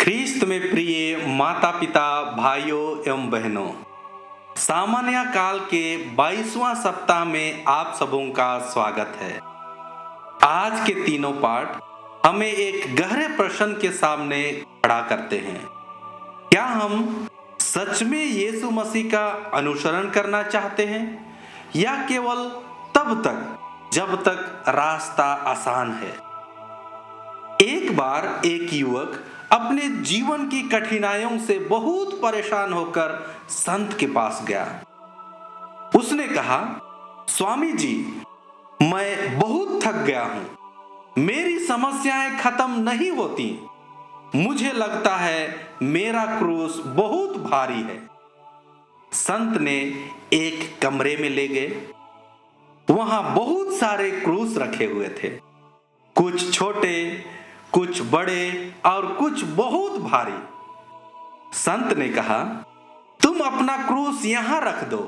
ख्रीस्त में प्रिय माता पिता भाइयों एवं बहनों, सामान्य काल के 22वां सप्ताह में आप सबों का स्वागत है। आज के तीनों पाठ हमें एक गहरे प्रश्न के सामने खड़ा करते हैं। क्या हम सच में यीशु मसीह का अनुसरण करना चाहते हैं या केवल तब तक जब तक रास्ता आसान है? एक बार एक युवक अपने जीवन की कठिनाइयों से बहुत परेशान होकर संत के पास गया। उसने कहा, स्वामी जी, मैं बहुत थक गया हूं, मेरी समस्याएं खत्म नहीं होती, मुझे लगता है मेरा क्रूस बहुत भारी है। संत ने एक कमरे में ले गए। वहां बहुत सारे क्रूस रखे हुए थे, कुछ छोटे, कुछ बड़े और कुछ बहुत भारी। संत ने कहा, तुम अपना क्रूस यहां रख दो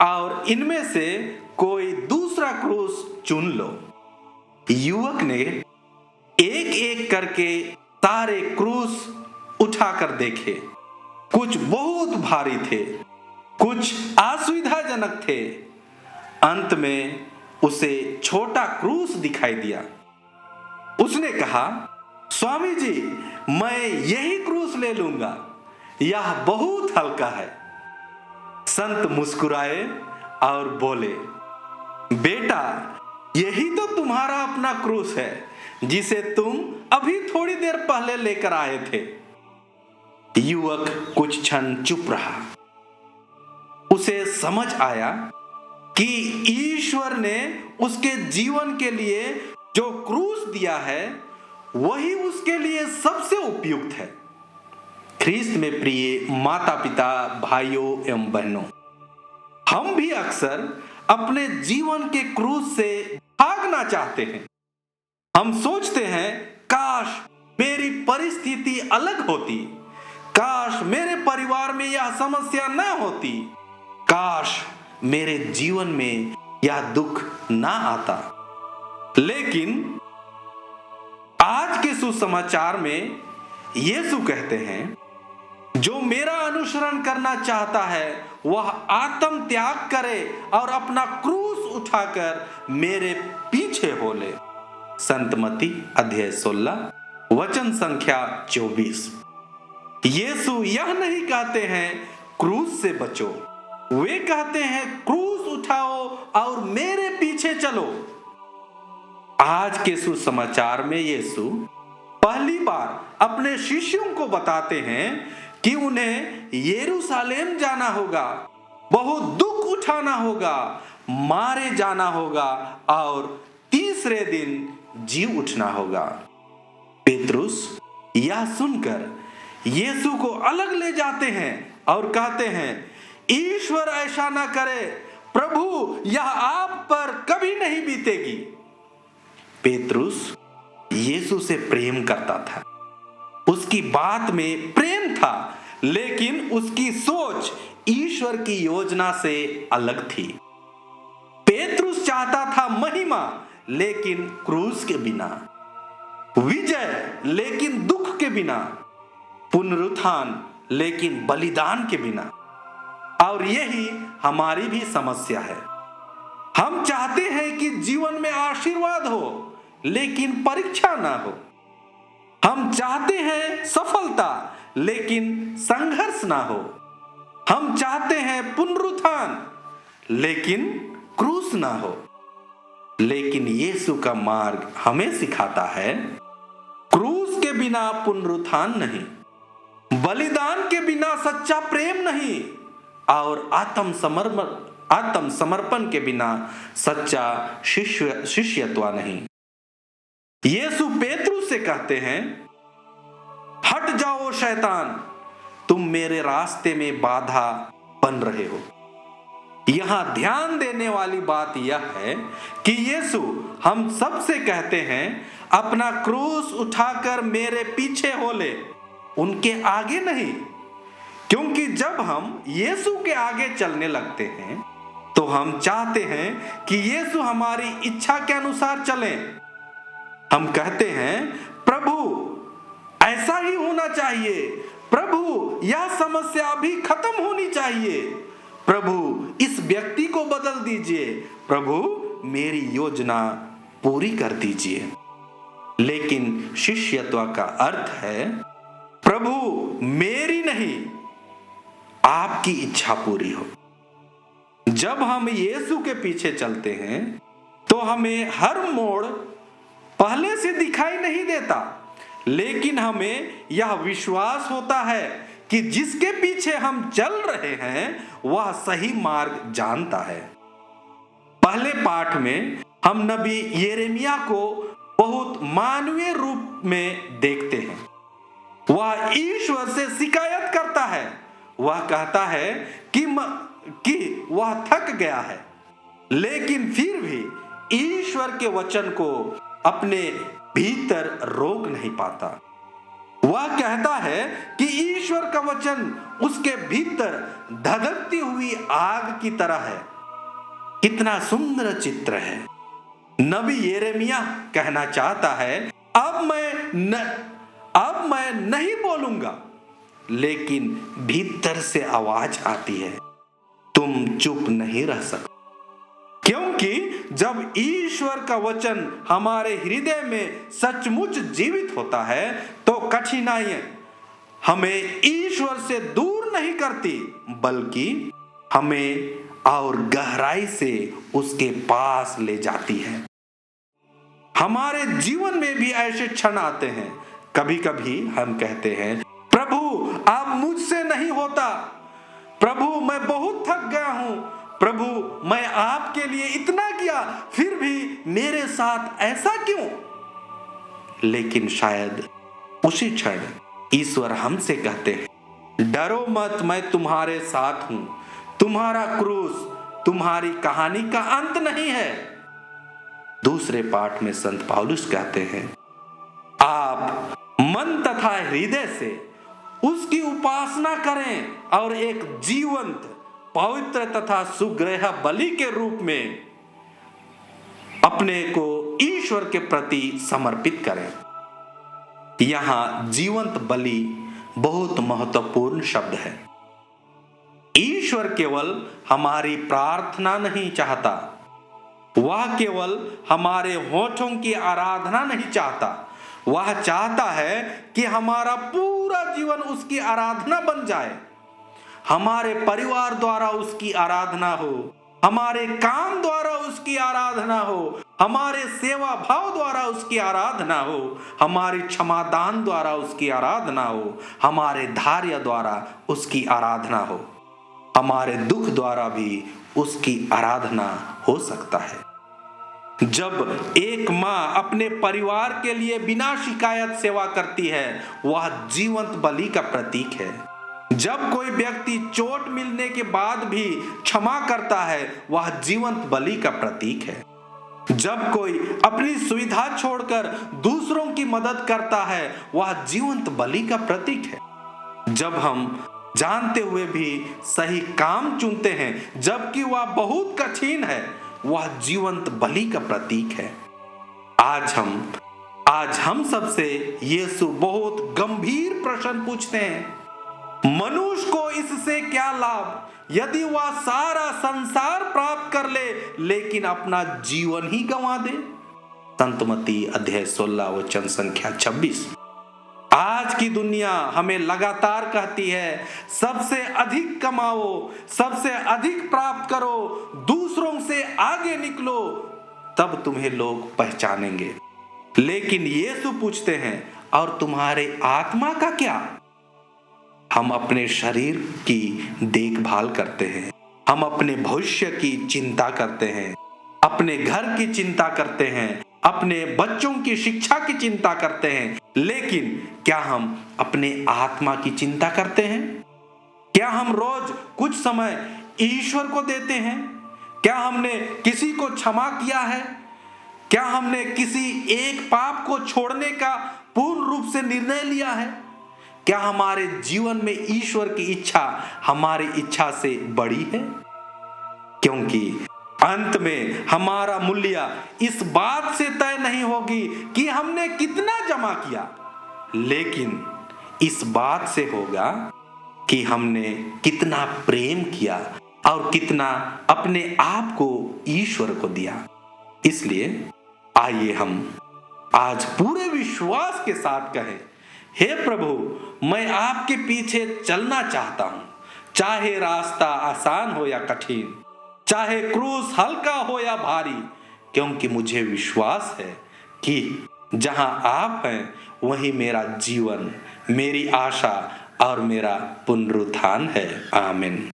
और इनमें से कोई दूसरा क्रूस चुन लो। युवक ने एक एक करके सारे क्रूस उठाकर देखे। कुछ बहुत भारी थे, कुछ असुविधाजनक थे। अंत में उसे छोटा क्रूस दिखाई दिया। उसने कहा, स्वामी जी, मैं यही क्रूस ले लूंगा, यह बहुत हल्का है। संत मुस्कुराए और बोले, बेटा, यही तो तुम्हारा अपना क्रूस है जिसे तुम अभी थोड़ी देर पहले लेकर आए थे। युवक कुछ क्षण चुप रहा। उसे समझ आया कि ईश्वर ने उसके जीवन के लिए जो क्रूस दिया है वही उसके लिए सबसे उपयुक्त है। ख्रीस्त में प्रिय माता पिता भाइयों एवं बहनों, हम भी अक्सर अपने जीवन के क्रूस से भागना चाहते हैं। हम सोचते हैं, काश मेरी परिस्थिति अलग होती, काश मेरे परिवार में यह समस्या न होती, काश मेरे जीवन में यह दुख ना आता। लेकिन आज के सुसमाचार में यीशु कहते हैं, जो मेरा अनुसरण करना चाहता है वह आत्म त्याग करे और अपना क्रूस उठाकर मेरे पीछे हो ले। संत मत्ती अध्याय 16 वचन संख्या 24। यीशु यह नहीं कहते हैं क्रूस से बचो, वे कहते हैं क्रूस उठाओ और मेरे पीछे चलो। आज के सुसमाचार में यीशु पहली बार अपने शिष्यों को बताते हैं कि उन्हें यरूशलेम जाना होगा, बहुत दुख उठाना होगा, मारे जाना होगा और तीसरे दिन जी उठना होगा। पेतरुस यह सुनकर यीशु को अलग ले जाते हैं और कहते हैं, ईश्वर ऐसा ना करे, प्रभु यह आप पर कभी नहीं बीतेगी। पेतरुस यीशु से प्रेम करता था, उसकी बात में प्रेम था, लेकिन उसकी सोच ईश्वर की योजना से अलग थी। पेतरुस चाहता था महिमा, लेकिन क्रूस के बिना, विजय लेकिन दुख के बिना, पुनरुत्थान लेकिन बलिदान के बिना। और यही हमारी भी समस्या है। हम चाहते हैं कि जीवन में आशीर्वाद हो, लेकिन परीक्षा ना हो। हम चाहते हैं सफलता, लेकिन संघर्ष ना हो। हम चाहते हैं पुनरुत्थान, लेकिन क्रूस ना हो। लेकिन यीशु का मार्ग हमें सिखाता है, क्रूस के बिना पुनरुत्थान नहीं, बलिदान के बिना सच्चा प्रेम नहीं और आत्म समर्पण के बिना सच्चा शिष्यत्व नहीं। यीशु पेतरुस से कहते हैं, हट जाओ शैतान, तुम मेरे रास्ते में बाधा बन रहे हो। यहां ध्यान देने वाली बात यह है कि यीशु हम सबसे कहते हैं, अपना क्रूस उठाकर मेरे पीछे हो ले, उनके आगे नहीं। क्योंकि जब हम यीशु के आगे चलने लगते हैं तो हम चाहते हैं कि यीशु हमारी इच्छा के अनुसार चलें। हम कहते हैं, प्रभु ऐसा ही होना चाहिए। प्रभु यह समस्या अभी खत्म होनी चाहिए। प्रभु इस व्यक्ति को बदल दीजिए। प्रभु मेरी योजना पूरी कर दीजिए। लेकिन शिष्यत्व का अर्थ है प्रभु मेरी नहीं आपकी इच्छा पूरी हो। जब हम यीशु के पीछे चलते हैं तो हमें हर मोड़ पहले से दिखाई नहीं देता, लेकिन हमें यह विश्वास होता है कि जिसके पीछे हम चल रहे हैं वह सही मार्ग जानता है। पहले पाठ में हम नबी यिर्मयाह को बहुत मानवीय रूप में देखते हैं। वह ईश्वर से शिकायत करता है। वह कहता है कि वह थक गया है, लेकिन फिर भी ईश्वर के वचन को अपने भीतर रोक नहीं पाता। वह कहता है कि ईश्वर का वचन उसके भीतर धधकती हुई आग की तरह है। कितना सुंदर चित्र है। नबी यिर्मयाह कहना चाहता है अब मैं नहीं बोलूंगा, लेकिन भीतर से आवाज आती है तुम चुप नहीं रह सकते। क्योंकि जब ईश्वर का वचन हमारे हृदय में सचमुच जीवित होता है तो कठिनाइयां हमें ईश्वर से दूर नहीं करती, बल्कि हमें और गहराई से उसके पास ले जाती है। हमारे जीवन में भी ऐसे क्षण आते हैं। कभी कभी हम कहते हैं प्रभु अब मुझसे नहीं होता, प्रभु मैं बहुत थक गया हूं, प्रभु मैं आपके लिए इतना किया फिर भी मेरे साथ ऐसा क्यों। लेकिन शायद उसी क्षण ईश्वर हमसे कहते हैं डरो मत, मैं तुम्हारे साथ हूं। तुम्हारा क्रूस तुम्हारी कहानी का अंत नहीं है। दूसरे पाठ में संत पौलुस कहते हैं आप मन तथा हृदय से उसकी उपासना करें और एक जीवंत पवित्र तथा सुग्रह बलि के रूप में अपने को ईश्वर के प्रति समर्पित करें। यहां जीवंत बलि बहुत महत्वपूर्ण शब्द है। ईश्वर केवल हमारी प्रार्थना नहीं चाहता, वह केवल हमारे होठों की आराधना नहीं चाहता, वह चाहता है कि हमारा पूरा जीवन उसकी आराधना बन जाए। हमारे परिवार द्वारा उसकी आराधना हो, हमारे काम द्वारा उसकी आराधना हो, हमारे सेवा भाव द्वारा उसकी आराधना हो, हमारी क्षमादान द्वारा उसकी आराधना हो, हमारे धैर्य द्वारा उसकी आराधना हो, हमारे दुख द्वारा भी उसकी आराधना हो सकता है। जब एक माँ अपने परिवार के लिए बिना शिकायत सेवा करती है, वह जीवंत बलि का प्रतीक है। जब कोई व्यक्ति चोट मिलने के बाद भी क्षमा करता है, वह जीवंत बलि का प्रतीक है। जब कोई अपनी सुविधा छोड़कर दूसरों की मदद करता है, वह जीवंत बलि का प्रतीक है। जब हम जानते हुए भी सही काम चुनते हैं, जबकि वह बहुत कठिन है, वह जीवंत बलि का प्रतीक है। आज हम सबसे यीशु बहुत गंभीर प्रश्न पूछते हैं, मनुष्य को इससे क्या लाभ यदि वह सारा संसार प्राप्त कर ले लेकिन अपना जीवन ही गंवा दे। संत मत्ती अध्याय 16 वचन संख्या 26। आज की दुनिया हमें लगातार कहती है सबसे अधिक कमाओ, सबसे अधिक प्राप्त करो, दूसरों से आगे निकलो, तब तुम्हें लोग पहचानेंगे। लेकिन यीशु पूछते हैं और तुम्हारे आत्मा का क्या। हम अपने शरीर की देखभाल करते हैं, हम अपने भविष्य की चिंता करते हैं, अपने घर की चिंता करते हैं, अपने बच्चों की शिक्षा की चिंता करते हैं, लेकिन क्या हम अपने आत्मा की चिंता करते हैं? क्या हम रोज कुछ समय ईश्वर को देते हैं? क्या हमने किसी को क्षमा किया है? क्या हमने किसी एक पाप को छोड़ने का पूर्ण रूप से निर्णय लिया है? क्या हमारे जीवन में ईश्वर की इच्छा हमारी इच्छा से बड़ी है? क्योंकि अंत में हमारा मूल्य इस बात से तय नहीं होगी कि हमने कितना जमा किया, लेकिन इस बात से होगा कि हमने कितना प्रेम किया और कितना अपने आप को ईश्वर को दिया। इसलिए आइए हम आज पूरे विश्वास के साथ कहें, हे प्रभु, मैं आपके पीछे चलना चाहता हूं, चाहे रास्ता आसान हो या कठिन, चाहे क्रूस हल्का हो या भारी, क्योंकि मुझे विश्वास है कि जहां आप हैं वहीं मेरा जीवन, मेरी आशा और मेरा पुनरुत्थान है। आमीन।